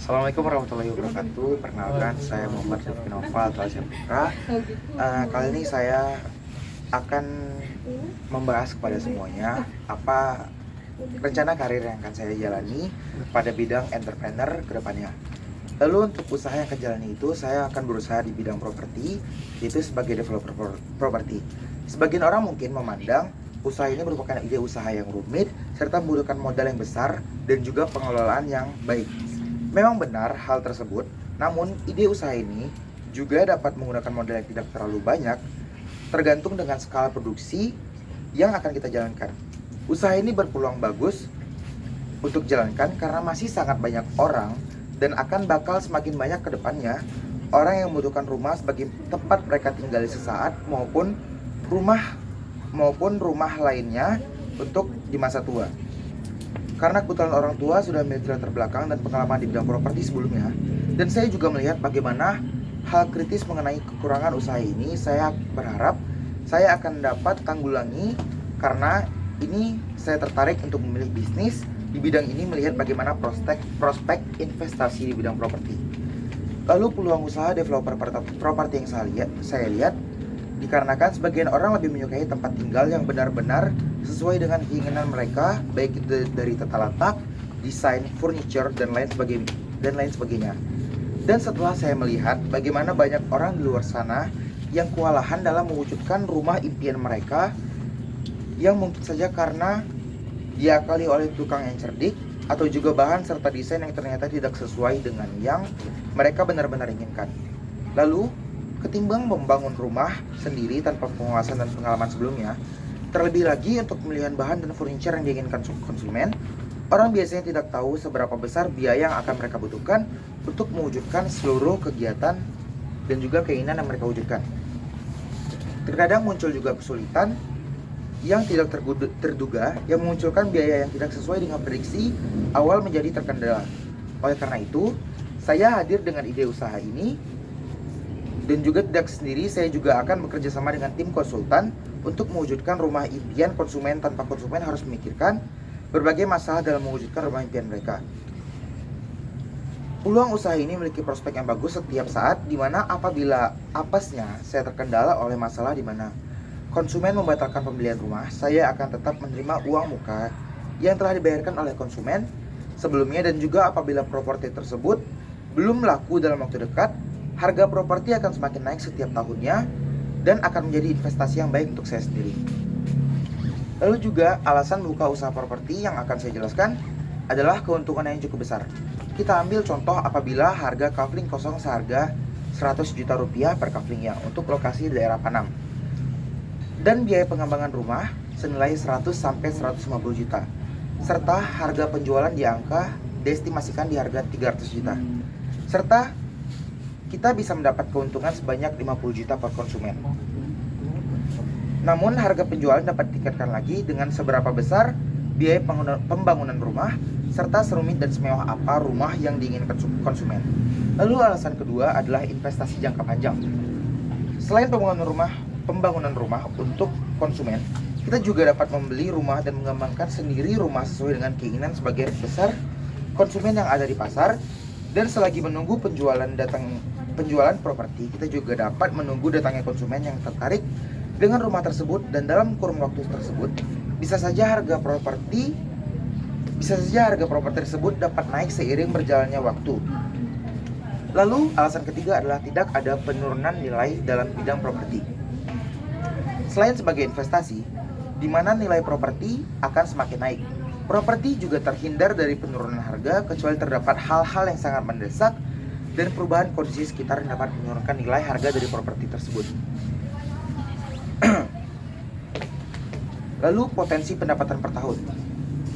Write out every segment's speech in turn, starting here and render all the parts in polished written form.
Assalamualaikum warahmatullahi wabarakatuh. Perkenalkan, saya Muhammad Rifki Noval Talsya Putra. Kali ini saya akan membahas kepada semuanya apa rencana karir yang akan saya jalani pada bidang entrepreneur ke depannya. Lalu untuk usaha yang akan jalani itu, saya akan berusaha di bidang properti, yaitu sebagai developer properti. Sebagian orang mungkin memandang usaha ini merupakan ide usaha yang rumit, serta membutuhkan modal yang besar dan juga pengelolaan yang baik. Memang benar hal tersebut, namun ide usaha ini juga dapat menggunakan modal yang tidak terlalu banyak, tergantung dengan skala produksi yang akan kita jalankan. Usaha ini berpeluang bagus untuk jalankan karena masih sangat banyak orang dan akan bakal semakin banyak ke depannya orang yang membutuhkan rumah sebagai tempat mereka tinggal sesaat maupun rumah lainnya untuk di masa tua. Karena kebetulan orang tua sudah memiliki latar belakang dan pengalaman di bidang properti sebelumnya, dan saya juga melihat bagaimana hal kritis mengenai kekurangan usaha ini, saya berharap saya akan dapat tanggulangi. Karena ini saya tertarik untuk memilih bisnis di bidang ini, melihat bagaimana prospek investasi di bidang properti. Lalu peluang usaha developer properti yang saya lihat dikarenakan sebagian orang lebih menyukai tempat tinggal yang benar-benar sesuai dengan keinginan mereka, baik itu dari tata letak, desain, furniture, dan lain sebagainya. Dan setelah saya melihat bagaimana banyak orang di luar sana yang kewalahan dalam mewujudkan rumah impian mereka, yang mungkin saja karena diakali oleh tukang yang cerdik, atau juga bahan serta desain yang ternyata tidak sesuai dengan yang mereka benar-benar inginkan. Lalu, ketimbang membangun rumah sendiri tanpa penguasaan dan pengalaman sebelumnya, terlebih lagi untuk pemilihan bahan dan furniture yang diinginkan konsumen, orang biasanya tidak tahu seberapa besar biaya yang akan mereka butuhkan untuk mewujudkan seluruh kegiatan dan juga keinginan yang mereka wujudkan. Terkadang muncul juga kesulitan yang tidak terduga yang memunculkan biaya yang tidak sesuai dengan prediksi awal menjadi terkendala. Oleh karena itu, saya hadir dengan ide usaha ini. Dan juga tidak sendiri, saya juga akan bekerja sama dengan tim konsultan untuk mewujudkan rumah impian konsumen tanpa konsumen harus memikirkan berbagai masalah dalam mewujudkan rumah impian mereka. Peluang usaha ini memiliki prospek yang bagus setiap saat, di mana apabila apesnya saya terkendala oleh masalah di mana konsumen membatalkan pembelian rumah, saya akan tetap menerima uang muka yang telah dibayarkan oleh konsumen sebelumnya. Dan juga apabila properti tersebut belum laku dalam waktu dekat, harga properti akan semakin naik setiap tahunnya dan akan menjadi investasi yang baik untuk saya sendiri. Lalu juga alasan membuka usaha properti yang akan saya jelaskan adalah keuntungan yang cukup besar. Kita ambil contoh apabila harga kafling kosong seharga 100 juta rupiah per kaflingnya untuk lokasi di daerah Panam, dan biaya pengembangan rumah senilai 100 sampai 150 juta, serta harga penjualan diestimasikan di harga 300 juta, serta kita bisa mendapat keuntungan sebanyak 50 juta per konsumen. Namun harga penjualan dapat ditingkatkan lagi dengan seberapa besar biaya pembangunan rumah, serta serumit dan semewah apa rumah yang diinginkan konsumen. Lalu alasan kedua adalah investasi jangka panjang. Selain pembangunan rumah untuk konsumen, kita juga dapat membeli rumah dan mengembangkan sendiri rumah sesuai dengan keinginan sebagian besar konsumen yang ada di pasar. Dan selagi menunggu penjualan properti, kita juga dapat menunggu datangnya konsumen yang tertarik dengan rumah tersebut, dan dalam kurun waktu tersebut bisa saja harga properti tersebut dapat naik seiring berjalannya waktu. Lalu alasan ketiga adalah tidak ada penurunan nilai dalam bidang properti. Selain sebagai investasi, di mana nilai properti akan semakin naik, properti juga terhindar dari penurunan harga kecuali terdapat hal-hal yang sangat mendesak dan perubahan kondisi sekitar yang dapat menurunkan nilai harga dari properti tersebut. Lalu potensi pendapatan per tahun.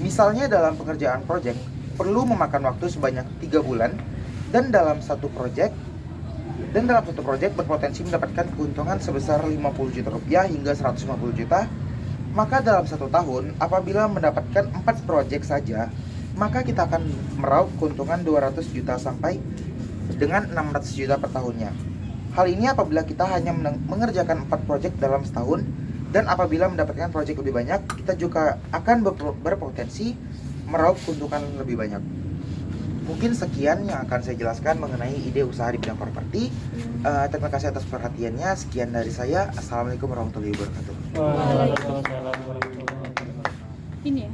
Misalnya dalam pengerjaan proyek perlu memakan waktu sebanyak 3 bulan, dan dalam satu proyek berpotensi mendapatkan keuntungan sebesar 50 juta rupiah hingga 150 juta. Maka dalam 1 tahun, apabila mendapatkan 4 proyek saja, maka kita akan meraup keuntungan 200 juta sampai dengan 600 juta per tahunnya. Hal ini apabila kita hanya mengerjakan 4 proyek dalam setahun, dan apabila mendapatkan proyek lebih banyak, kita juga akan berpotensi meraup keuntungan lebih banyak. Mungkin sekian yang akan saya jelaskan mengenai ide usaha di bidang properti. Terima kasih atas perhatiannya. Sekian dari saya. Assalamualaikum warahmatullahi wabarakatuh. Waalaikumsalam warahmatullahi wabarakatuh. Ini ya.